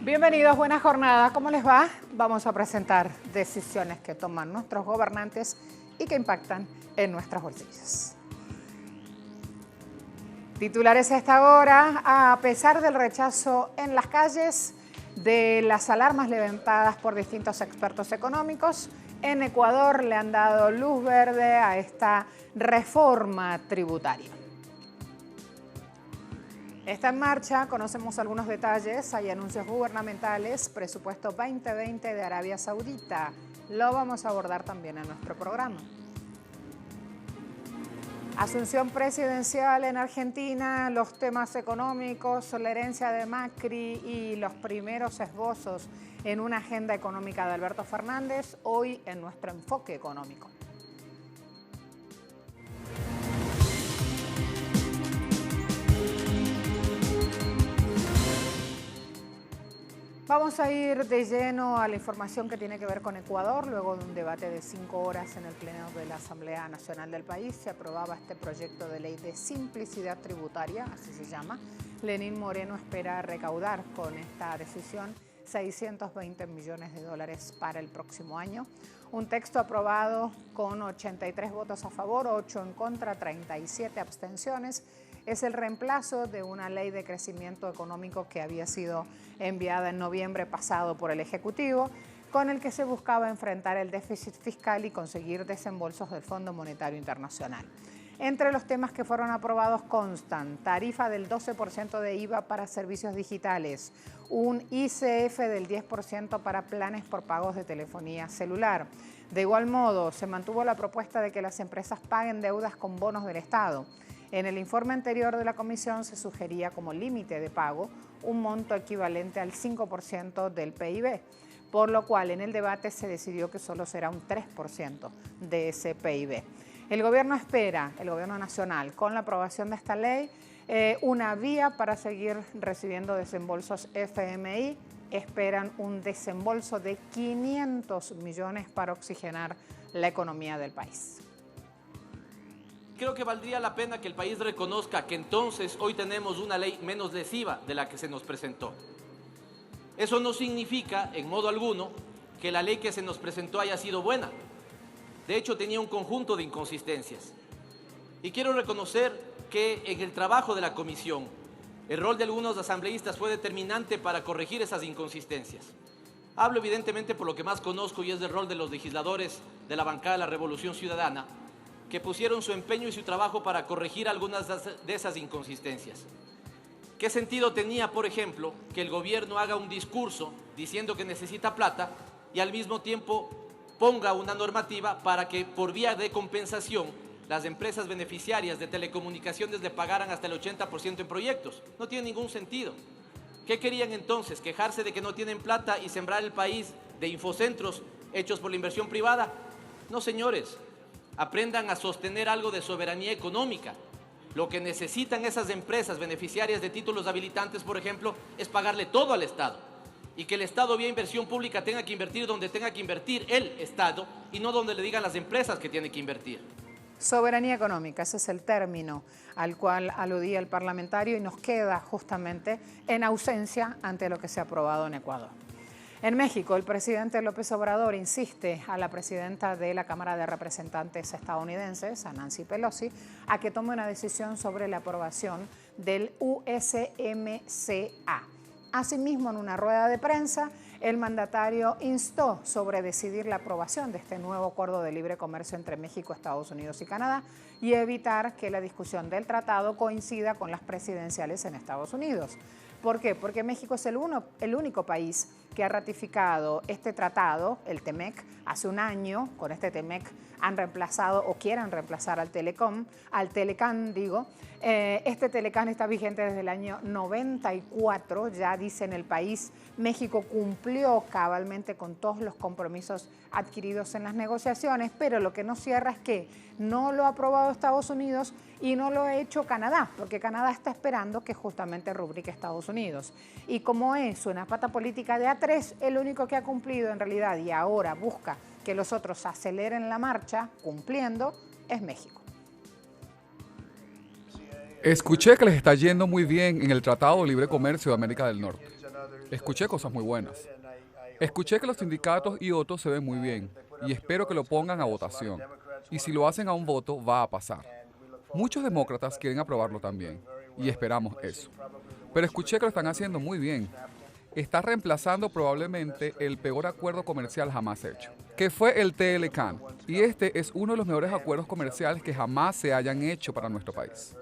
Bienvenidos, buena jornada. ¿Cómo les va? Vamos a presentar decisiones que toman nuestros gobernantes y que impactan en nuestros bolsillos. Titulares a esta hora: a pesar del rechazo en las calles, de las alarmas levantadas por distintos expertos económicos, en Ecuador le han dado luz verde a esta reforma tributaria. Está en marcha, conocemos algunos detalles, hay anuncios gubernamentales, presupuesto 2020 de Arabia Saudita. Lo vamos a abordar también en nuestro programa. Asunción presidencial en Argentina, los temas económicos, la herencia de Macri y los primeros esbozos en una agenda económica de Alberto Fernández, hoy en nuestro enfoque económico. Vamos a ir de lleno a la información que tiene que ver con Ecuador. Luego de un debate de 5 horas en el Pleno de la Asamblea Nacional del país, se aprobaba este proyecto de ley de simplicidad tributaria, así se llama. Lenín Moreno espera recaudar con esta decisión 620 millones de dólares para el próximo año. Un texto aprobado con 83 votos a favor, 8 en contra, 37 abstenciones. Es el reemplazo de una ley de crecimiento económico que había sido enviada en noviembre pasado por el Ejecutivo, con el que se buscaba enfrentar el déficit fiscal y conseguir desembolsos del Fondo Monetario Internacional. Entre los temas que fueron aprobados constan tarifa del 12% de IVA para servicios digitales, un ICF del 10% para planes por pagos de telefonía celular. De igual modo, se mantuvo la propuesta de que las empresas paguen deudas con bonos del Estado. En el informe anterior de la Comisión se sugería como límite de pago un monto equivalente al 5% del PIB, por lo cual en el debate se decidió que solo será un 3% de ese PIB. El gobierno nacional, con la aprobación de esta ley, una vía para seguir recibiendo desembolsos FMI. Esperan un desembolso de 500 millones para oxigenar la economía del país. Creo que valdría la pena que el país reconozca que entonces hoy tenemos una ley menos lesiva de la que se nos presentó. Eso no significa, en modo alguno, que la ley que se nos presentó haya sido buena. De hecho, tenía un conjunto de inconsistencias. Y quiero reconocer que en el trabajo de la comisión, el rol de algunos asambleístas fue determinante para corregir esas inconsistencias. Hablo evidentemente por lo que más conozco y es el rol de los legisladores de la bancada de la Revolución Ciudadana, que pusieron su empeño y su trabajo para corregir algunas de esas inconsistencias. ¿Qué sentido tenía, por ejemplo, que el gobierno haga un discurso diciendo que necesita plata y al mismo tiempo ponga una normativa para que por vía de compensación las empresas beneficiarias de telecomunicaciones le pagaran hasta el 80% en proyectos? No tiene ningún sentido. ¿Qué querían entonces? ¿Quejarse de que no tienen plata y sembrar el país de infocentros hechos por la inversión privada? No, señores. Aprendan a sostener algo de soberanía económica. Lo que necesitan esas empresas beneficiarias de títulos habilitantes, por ejemplo, es pagarle todo al Estado. Y que el Estado, vía inversión pública, tenga que invertir donde tenga que invertir el Estado y no donde le digan las empresas que tienen que invertir. Soberanía económica, ese es el término al cual aludía el parlamentario y nos queda justamente en ausencia ante lo que se ha aprobado en Ecuador. En México, el presidente López Obrador insiste a la presidenta de la Cámara de Representantes estadounidenses, a Nancy Pelosi, a que tome una decisión sobre la aprobación del USMCA. Asimismo, en una rueda de prensa, el mandatario instó sobre decidir la aprobación de este nuevo acuerdo de libre comercio entre México, Estados Unidos y Canadá y evitar que la discusión del tratado coincida con las presidenciales en Estados Unidos. ¿Por qué? Porque México es el único país que ha ratificado este tratado, el TEMEC, hace un año. Con este TEMEC han reemplazado o quieren reemplazar al Telecán. Este Telecán está vigente desde el año 94, ya dice en el país. México cumplió cabalmente con todos los compromisos adquiridos en las negociaciones, pero lo que no cierra es que no lo ha aprobado Estados Unidos y no lo ha hecho Canadá, porque Canadá está esperando que justamente rubrique Estados Unidos. Y como es una pata política de A3, el único que ha cumplido en realidad y ahora busca que los otros aceleren la marcha cumpliendo es México. Escuché que les está yendo muy bien en el Tratado de Libre Comercio de América del Norte. Escuché cosas muy buenas. Escuché que los sindicatos y otros se ven muy bien y espero que lo pongan a votación. Y si lo hacen a un voto, va a pasar. Muchos demócratas quieren aprobarlo también y esperamos eso. Pero escuché que lo están haciendo muy bien. Está reemplazando probablemente el peor acuerdo comercial jamás hecho, que fue el TLCAN. Y este es uno de los mejores acuerdos comerciales que jamás se hayan hecho para nuestro país.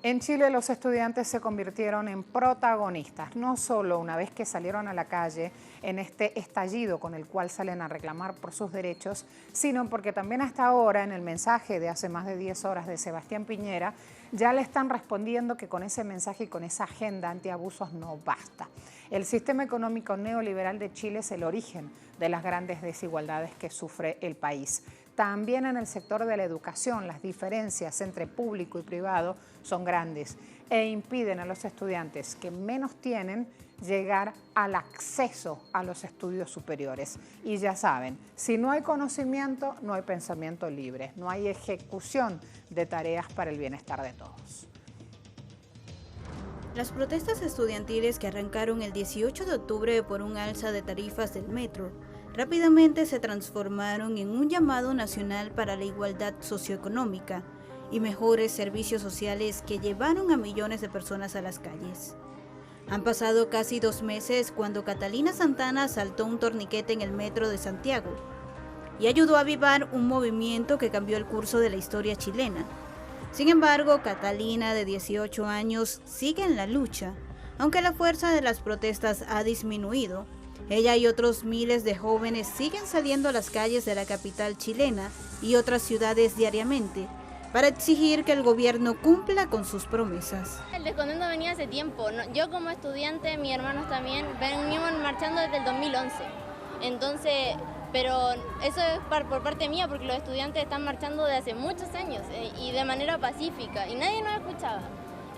En Chile los estudiantes se convirtieron en protagonistas, no solo una vez que salieron a la calle en este estallido con el cual salen a reclamar por sus derechos, sino porque también hasta ahora en el mensaje de hace más de 10 horas de Sebastián Piñera ya le están respondiendo que con ese mensaje y con esa agenda antiabusos no basta. El sistema económico neoliberal de Chile es el origen de las grandes desigualdades que sufre el país. También en el sector de la educación, las diferencias entre público y privado son grandes e impiden a los estudiantes que menos tienen llegar al acceso a los estudios superiores. Y ya saben, si no hay conocimiento, no hay pensamiento libre, no hay ejecución de tareas para el bienestar de todos. Las protestas estudiantiles que arrancaron el 18 de octubre por un alza de tarifas del metro rápidamente se transformaron en un llamado nacional para la igualdad socioeconómica y mejores servicios sociales que llevaron a millones de personas a las calles. Han pasado casi 2 meses cuando Catalina Santana saltó un torniquete en el metro de Santiago y ayudó a avivar un movimiento que cambió el curso de la historia chilena. Sin embargo, Catalina, de 18 años, sigue en la lucha, aunque la fuerza de las protestas ha disminuido. Ella y otros miles de jóvenes siguen saliendo a las calles de la capital chilena y otras ciudades diariamente para exigir que el gobierno cumpla con sus promesas. El descontento venía hace tiempo. Yo como estudiante, mis hermanos también, venimos marchando desde el 2011. Entonces, pero eso es por parte mía, porque los estudiantes están marchando desde hace muchos años y de manera pacífica y nadie nos escuchaba.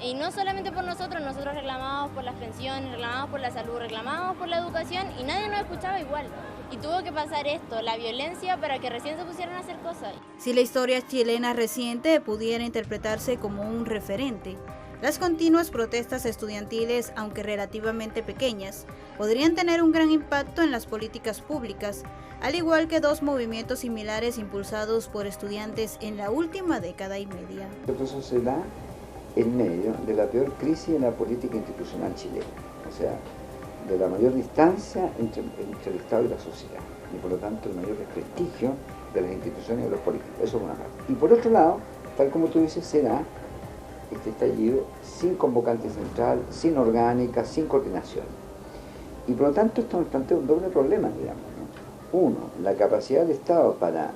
Y no solamente por nosotros reclamábamos por las pensiones, reclamábamos por la salud, reclamábamos por la educación y nadie nos escuchaba igual. Y tuvo que pasar esto, la violencia, para que recién se pusieran a hacer cosas. Si la historia chilena reciente pudiera interpretarse como un referente, las continuas protestas estudiantiles, aunque relativamente pequeñas, podrían tener un gran impacto en las políticas públicas, al igual que 2 movimientos similares impulsados por estudiantes en la última década y media. Eso se da en medio de la peor crisis en la política institucional chilena, o sea, de la mayor distancia entre el Estado y la sociedad, y por lo tanto el mayor desprestigio de las instituciones y de los políticos. Eso es una parte. Y por otro lado, tal como tú dices, será este estallido sin convocante central, sin orgánica, sin coordinación. Y por lo tanto esto nos plantea un doble problema, digamos, ¿no? Uno, la capacidad del Estado para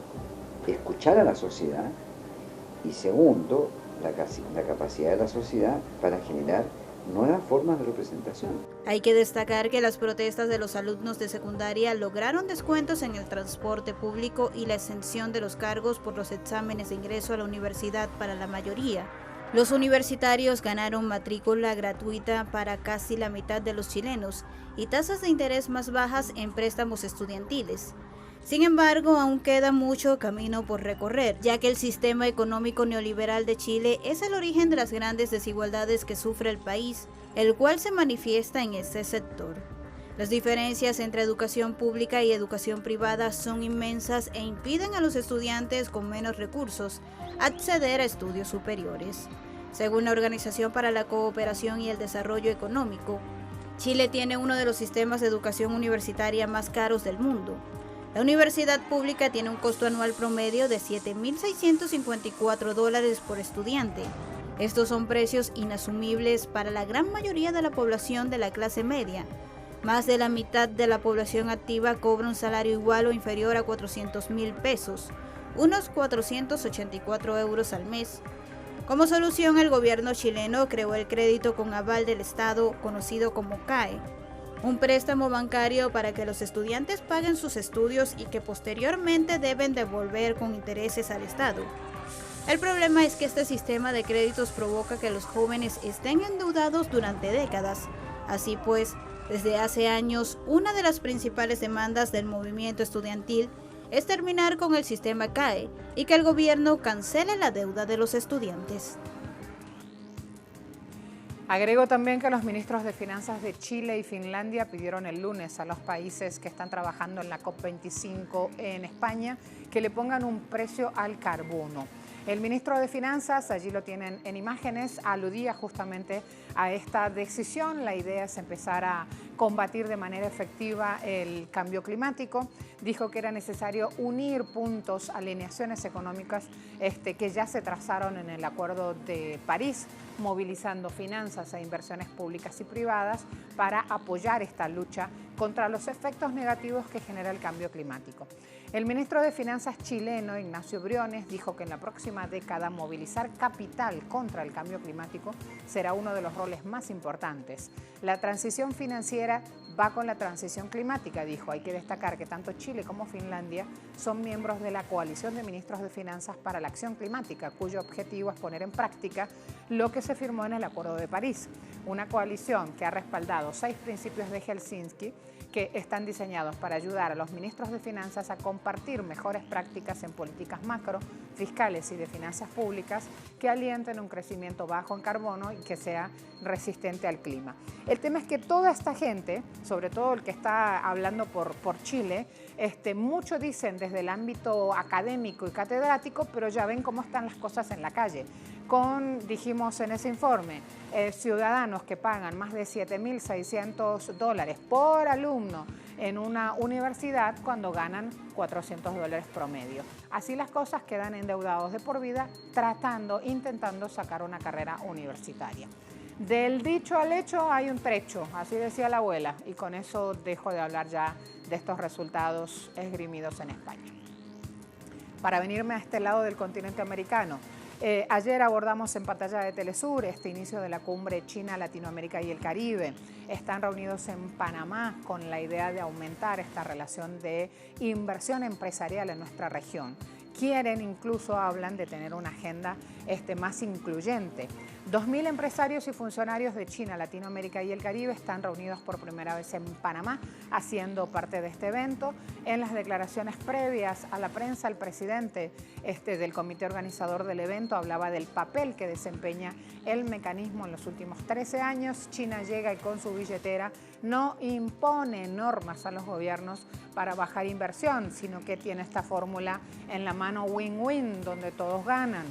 escuchar a la sociedad, y segundo, la capacidad de la sociedad para generar nuevas formas de representación. Hay que destacar que las protestas de los alumnos de secundaria lograron descuentos en el transporte público y la exención de los cargos por los exámenes de ingreso a la universidad para la mayoría. Los universitarios ganaron matrícula gratuita para casi la mitad de los chilenos y tasas de interés más bajas en préstamos estudiantiles. Sin embargo, aún queda mucho camino por recorrer, ya que el sistema económico neoliberal de Chile es el origen de las grandes desigualdades que sufre el país, el cual se manifiesta en este sector. Las diferencias entre educación pública y educación privada son inmensas e impiden a los estudiantes con menos recursos acceder a estudios superiores. Según la Organización para la Cooperación y el Desarrollo Económico, Chile tiene uno de los sistemas de educación universitaria más caros del mundo. La universidad pública tiene un costo anual promedio de $7.654 por estudiante. Estos son precios inasumibles para la gran mayoría de la población de la clase media. Más de la mitad de la población activa cobra un salario igual o inferior a $400.000, unos 484 euros al mes. Como solución, el gobierno chileno creó el crédito con aval del Estado, conocido como CAE, un préstamo bancario para que los estudiantes paguen sus estudios y que posteriormente deben devolver con intereses al Estado. El problema es que este sistema de créditos provoca que los jóvenes estén endeudados durante décadas. Así pues, desde hace años, una de las principales demandas del movimiento estudiantil es terminar con el sistema CAE y que el gobierno cancele la deuda de los estudiantes. Agregó también que los ministros de Finanzas de Chile y Finlandia pidieron el lunes a los países que están trabajando en la COP25 en España que le pongan un precio al carbono. El ministro de Finanzas, allí lo tienen en imágenes, aludía justamente a esta decisión. La idea es empezar a combatir de manera efectiva el cambio climático. Dijo que era necesario unir puntos, alineaciones económicas que ya se trazaron en el Acuerdo de París, movilizando finanzas e inversiones públicas y privadas para apoyar esta lucha contra los efectos negativos que genera el cambio climático. El ministro de Finanzas chileno, Ignacio Briones, dijo que en la próxima década movilizar capital contra el cambio climático será uno de los roles más importantes. La transición financiera va con la transición climática, dijo. Hay que destacar que tanto Chile como Finlandia son miembros de la Coalición de Ministros de Finanzas para la Acción Climática, cuyo objetivo es poner en práctica lo que se firmó en el Acuerdo de París. Una coalición que ha respaldado 6 principios de Helsinki que están diseñados para ayudar a los ministros de Finanzas a compartir mejores prácticas en políticas macro, fiscales y de finanzas públicas que alienten un crecimiento bajo en carbono y que sea resistente al clima. El tema es que toda esta gente, sobre todo el que está hablando por Chile, mucho dicen desde el ámbito académico y catedrático, pero ya ven cómo están las cosas en la calle. Dijimos en ese informe, ciudadanos que pagan más de $7.600 por alumno en una universidad cuando ganan $400 promedio. Así las cosas, quedan endeudados de por vida intentando sacar una carrera universitaria. Del dicho al hecho hay un trecho, así decía la abuela, y con eso dejo de hablar ya de estos resultados esgrimidos en España. Para venirme a este lado del continente americano, ayer abordamos en pantalla de Telesur este inicio de la cumbre China, Latinoamérica y el Caribe. Están reunidos en Panamá con la idea de aumentar esta relación de inversión empresarial en nuestra región. Quieren, incluso hablan de tener una agenda más incluyente. 2.000 empresarios y funcionarios de China, Latinoamérica y el Caribe están reunidos por primera vez en Panamá, haciendo parte de este evento. En las declaraciones previas a la prensa, el presidente del comité organizador del evento hablaba del papel que desempeña el mecanismo en los últimos 13 años. China llega y con su billetera no impone normas a los gobiernos para bajar inversión, sino que tiene esta fórmula en la mano win-win, donde todos ganan.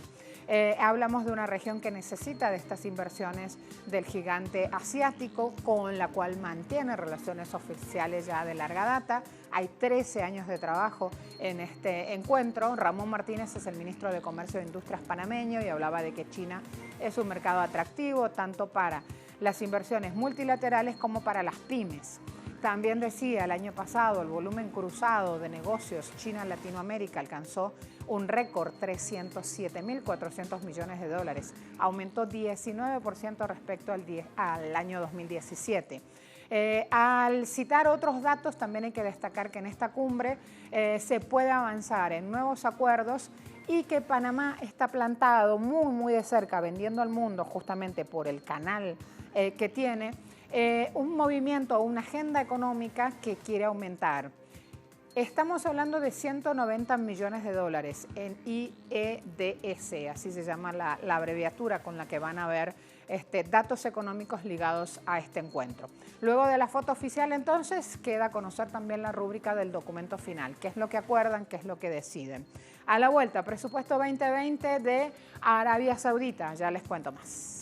Hablamos de una región que necesita de estas inversiones del gigante asiático, con la cual mantiene relaciones oficiales ya de larga data. Hay 13 años de trabajo en este encuentro. Ramón Martínez es el ministro de Comercio e Industrias panameño y hablaba de que China es un mercado atractivo tanto para las inversiones multilaterales como para las pymes. También decía, el año pasado el volumen cruzado de negocios China-Latinoamérica alcanzó un récord, $307.400 millones. Aumentó 19% respecto al año 2017. Al citar otros datos, también hay que destacar que en esta cumbre se puede avanzar en nuevos acuerdos y que Panamá está plantado muy de cerca, vendiendo al mundo justamente por el canal que tiene, un movimiento, una agenda económica que quiere aumentar. Estamos hablando de $190 millones en IEDS, así se llama la abreviatura con la que van a ver datos económicos ligados a este encuentro. Luego de la foto oficial, entonces, queda a conocer también la rúbrica del documento final, qué es lo que acuerdan, qué es lo que deciden. A la vuelta, presupuesto 2020 de Arabia Saudita, ya les cuento más.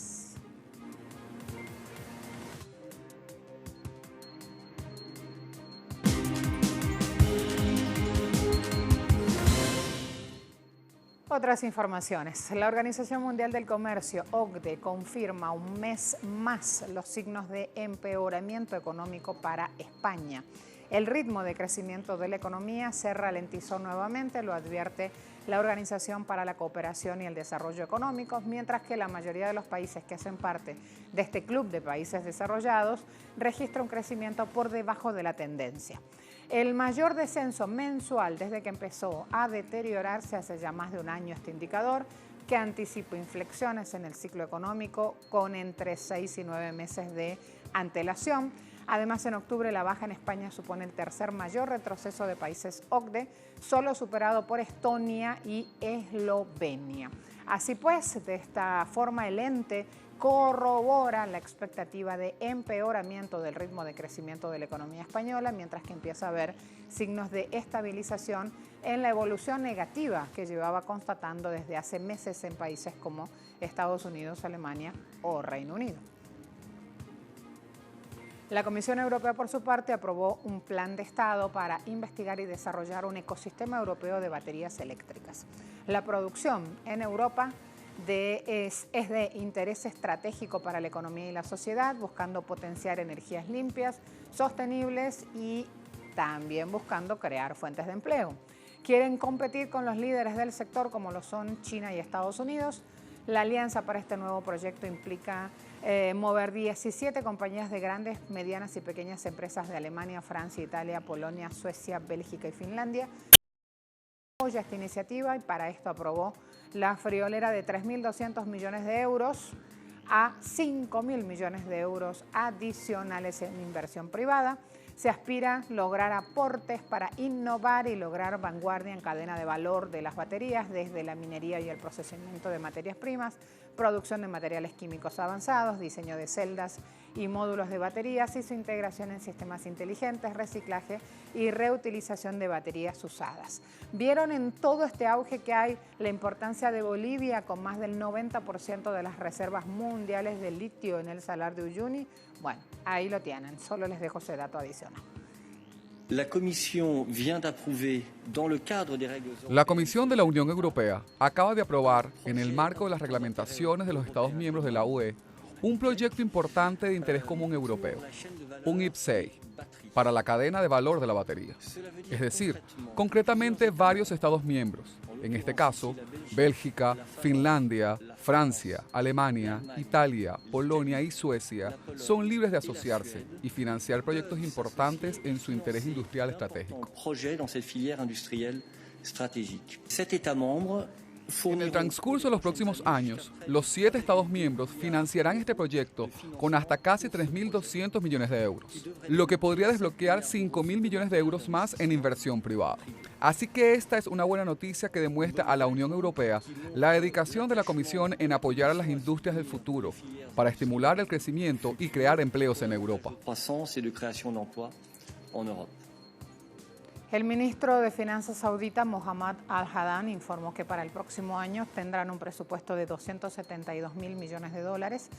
Otras informaciones. La Organización Mundial del Comercio, OCDE, confirma un mes más los signos de empeoramiento económico para España. El ritmo de crecimiento de la economía se ralentizó nuevamente, lo advierte la Organización para la Cooperación y el Desarrollo Económico, mientras que la mayoría de los países que hacen parte de este club de países desarrollados registra un crecimiento por debajo de la tendencia. El mayor descenso mensual desde que empezó a deteriorarse hace ya más de un año este indicador, que anticipa inflexiones en el ciclo económico con entre 6 y 9 meses de antelación. Además, en octubre la baja en España supone el tercer mayor retroceso de países OCDE, solo superado por Estonia y Eslovenia. Así pues, de esta forma el ente corrobora la expectativa de empeoramiento del ritmo de crecimiento de la economía española, mientras que empieza a haber signos de estabilización en la evolución negativa que llevaba constatando desde hace meses en países como Estados Unidos, Alemania o Reino Unido. La Comisión Europea, por su parte, aprobó un plan de Estado para investigar y desarrollar un ecosistema europeo de baterías eléctricas. La producción en Europa es de interés estratégico para la economía y la sociedad, buscando potenciar energías limpias, sostenibles y también buscando crear fuentes de empleo. Quieren competir con los líderes del sector como lo son China y Estados Unidos. La alianza para este nuevo proyecto implica mover 17 compañías de grandes, medianas y pequeñas empresas de Alemania, Francia, Italia, Polonia, Suecia, Bélgica y Finlandia. Apoya esta iniciativa y para esto aprobó la friolera de 3.200 millones de euros a 5.000 millones de euros adicionales en inversión privada. Se aspira a lograr aportes para innovar y lograr vanguardia en cadena de valor de las baterías, desde la minería y el procesamiento de materias primas, producción de materiales químicos avanzados, diseño de celdas y módulos de baterías y su integración en sistemas inteligentes, reciclaje y reutilización de baterías usadas. ¿Vieron en todo este auge que hay la importancia de Bolivia con más del 90% de las reservas mundiales de litio en el Salar de Uyuni? Bueno, ahí lo tienen, solo les dejo ese dato adicional. La Comisión de la Unión Europea acaba de aprobar, en el marco de las reglamentaciones de los Estados miembros de la UE, un proyecto importante de interés común europeo, un IPCEI, para la cadena de valor de la batería. Es decir, concretamente varios Estados miembros, en este caso, Bélgica, Finlandia, Francia, Alemania, Italia, Polonia y Suecia, son libres de asociarse y financiar proyectos importantes en su interés industrial estratégico. En el transcurso de los próximos años, los 7 Estados miembros financiarán este proyecto con hasta casi 3.200 millones de euros, lo que podría desbloquear 5.000 millones de euros más en inversión privada. Así que esta es una buena noticia que demuestra a la Unión Europea la dedicación de la Comisión en apoyar a las industrias del futuro para estimular el crecimiento y crear empleos en Europa. El ministro de Finanzas saudita, Mohammed Al-Haddan, informó que para el próximo año tendrán un presupuesto de 272.000 millones de dólares.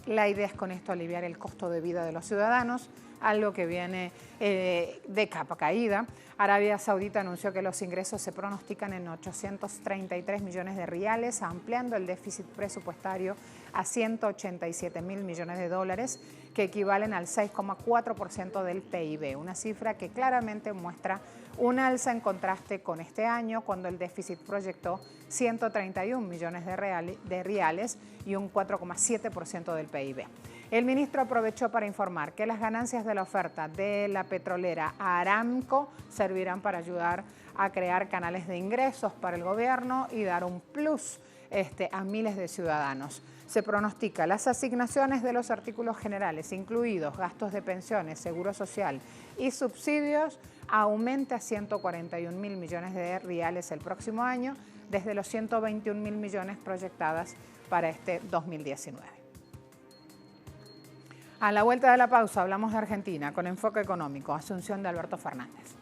La idea es con esto aliviar el costo de vida de los ciudadanos, algo que viene de capa caída. Arabia Saudita anunció que los ingresos se pronostican en 833 millones de riales, ampliando el déficit presupuestario a 187.000 millones de dólares, que equivalen al 6,4% del PIB, una cifra que claramente muestra un alza en contraste con este año, cuando el déficit proyectó 131 millones de riales y un 4,7% del PIB. El ministro aprovechó para informar que las ganancias de la oferta de la petrolera Aramco servirán para ayudar a crear canales de ingresos para el gobierno y dar un plus a miles de ciudadanos. Se pronostica las asignaciones de los artículos generales, incluidos gastos de pensiones, seguro social y subsidios, aumente a 141.000 millones de riales el próximo año, desde los 121.000 millones proyectadas para este 2019. A la vuelta de la pausa hablamos de Argentina con enfoque económico. Asunción de Alberto Fernández.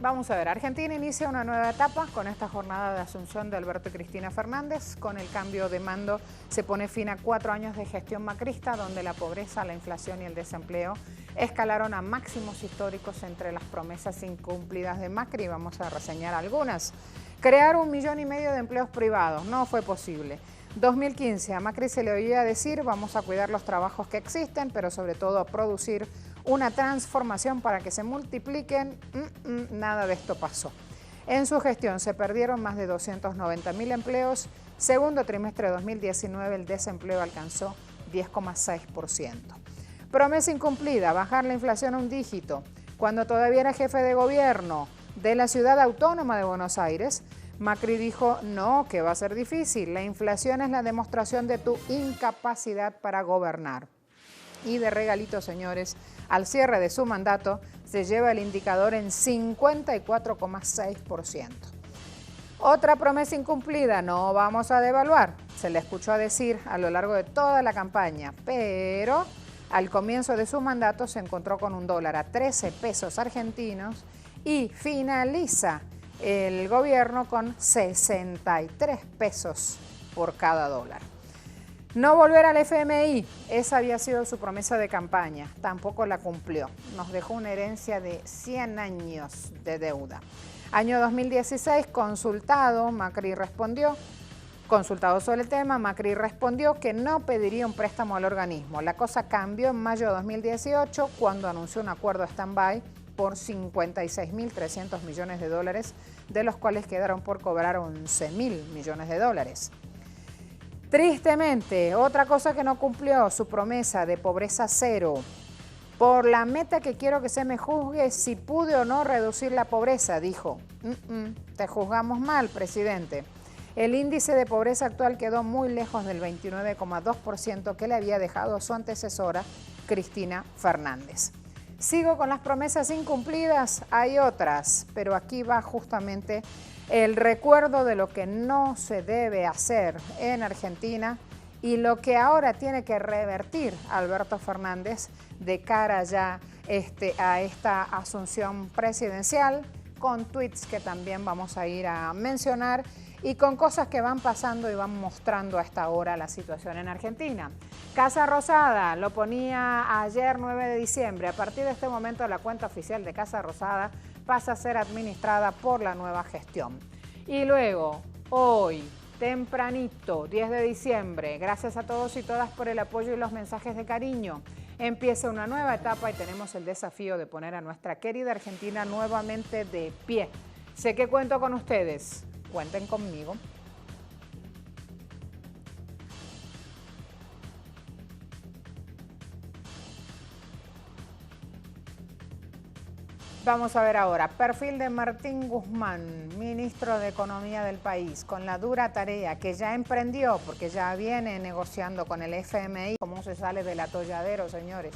Vamos a ver, Argentina inicia una nueva etapa con esta jornada de asunción de Alberto y Cristina Fernández. Con el cambio de mando se pone fin a 4 años de gestión macrista, donde la pobreza, la inflación y el desempleo escalaron a máximos históricos. Entre las promesas incumplidas de Macri, vamos a reseñar algunas. Crear 1,5 millones de empleos privados, no fue posible. 2015, a Macri se le oía decir: vamos a cuidar los trabajos que existen, pero sobre todo a producir una transformación para que se multipliquen, nada de esto pasó. En su gestión se perdieron más de 290.000 empleos. Segundo trimestre de 2019 el desempleo alcanzó 10,6%. Promesa incumplida, bajar la inflación a un dígito. Cuando todavía era jefe de gobierno de la ciudad autónoma de Buenos Aires, Macri dijo, no, que va a ser difícil. La inflación es la demostración de tu incapacidad para gobernar. Y de regalito, señores, al cierre de su mandato se lleva el indicador en 54,6%. Otra promesa incumplida, no vamos a devaluar. Se le escuchó decir a lo largo de toda la campaña, pero al comienzo de su mandato se encontró con un dólar a 13 pesos argentinos y finaliza el gobierno con 63 pesos por cada dólar. No volver al FMI, esa había sido su promesa de campaña, tampoco la cumplió. Nos dejó una herencia de 100 años de deuda. Año 2016, consultado sobre el tema, Macri respondió que no pediría un préstamo al organismo. La cosa cambió en mayo de 2018 cuando anunció un acuerdo stand-by por 56.300 millones de dólares, de los cuales quedaron por cobrar 11.000 millones de dólares. Tristemente, otra cosa que no cumplió, su promesa de pobreza cero. Por la meta que quiero que se me juzgue si pude o no reducir la pobreza, dijo. Te juzgamos mal, presidente. El índice de pobreza actual quedó muy lejos del 29,2% que le había dejado su antecesora, Cristina Fernández. Sigo con las promesas incumplidas, hay otras, pero aquí va justamente el recuerdo de lo que no se debe hacer en Argentina y lo que ahora tiene que revertir Alberto Fernández de cara ya a esta asunción presidencial, con tweets que también vamos a ir a mencionar y con cosas que van pasando y van mostrando a esta hora la situación en Argentina. Casa Rosada, lo ponía ayer 9 de diciembre, a partir de este momento la cuenta oficial de Casa Rosada pasa a ser administrada por la nueva gestión. Y luego, hoy, tempranito, 10 de diciembre, gracias a todos y todas por el apoyo y los mensajes de cariño. Empieza una nueva etapa y tenemos el desafío de poner a nuestra querida Argentina nuevamente de pie. Sé que cuento con ustedes, cuenten conmigo. Vamos a ver ahora, perfil de Martín Guzmán, ministro de Economía del país, con la dura tarea que ya emprendió, porque ya viene negociando con el FMI. ¿Cómo se sale del atolladero, señores?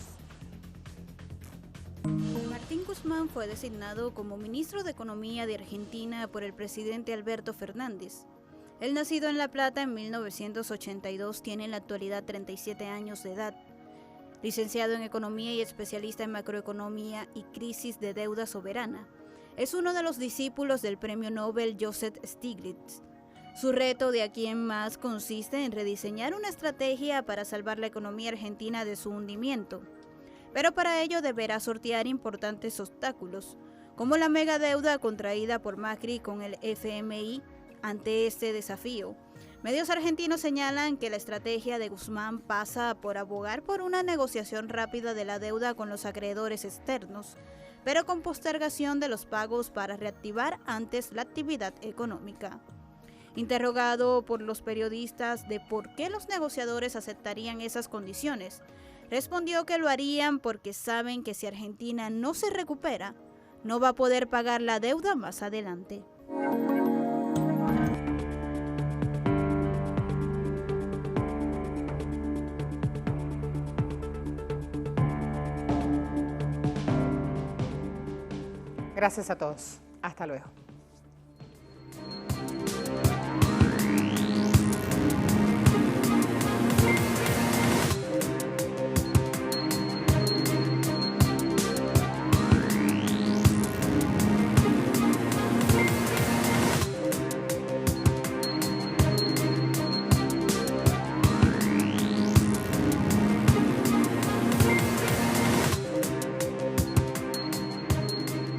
Martín Guzmán fue designado como ministro de Economía de Argentina por el presidente Alberto Fernández. El nacido en La Plata en 1982 tiene en la actualidad 37 años de edad. Licenciado en Economía y especialista en Macroeconomía y Crisis de Deuda Soberana. Es uno de los discípulos del premio Nobel Joseph Stiglitz. Su reto de aquí en más consiste en rediseñar una estrategia para salvar la economía argentina de su hundimiento. Pero para ello deberá sortear importantes obstáculos, como la megadeuda contraída por Macri con el FMI. Ante este desafío, medios argentinos señalan que la estrategia de Guzmán pasa por abogar por una negociación rápida de la deuda con los acreedores externos, pero con postergación de los pagos para reactivar antes la actividad económica. Interrogado por los periodistas de por qué los negociadores aceptarían esas condiciones, respondió que lo harían porque saben que si Argentina no se recupera, no va a poder pagar la deuda más adelante. Gracias a todos. Hasta luego.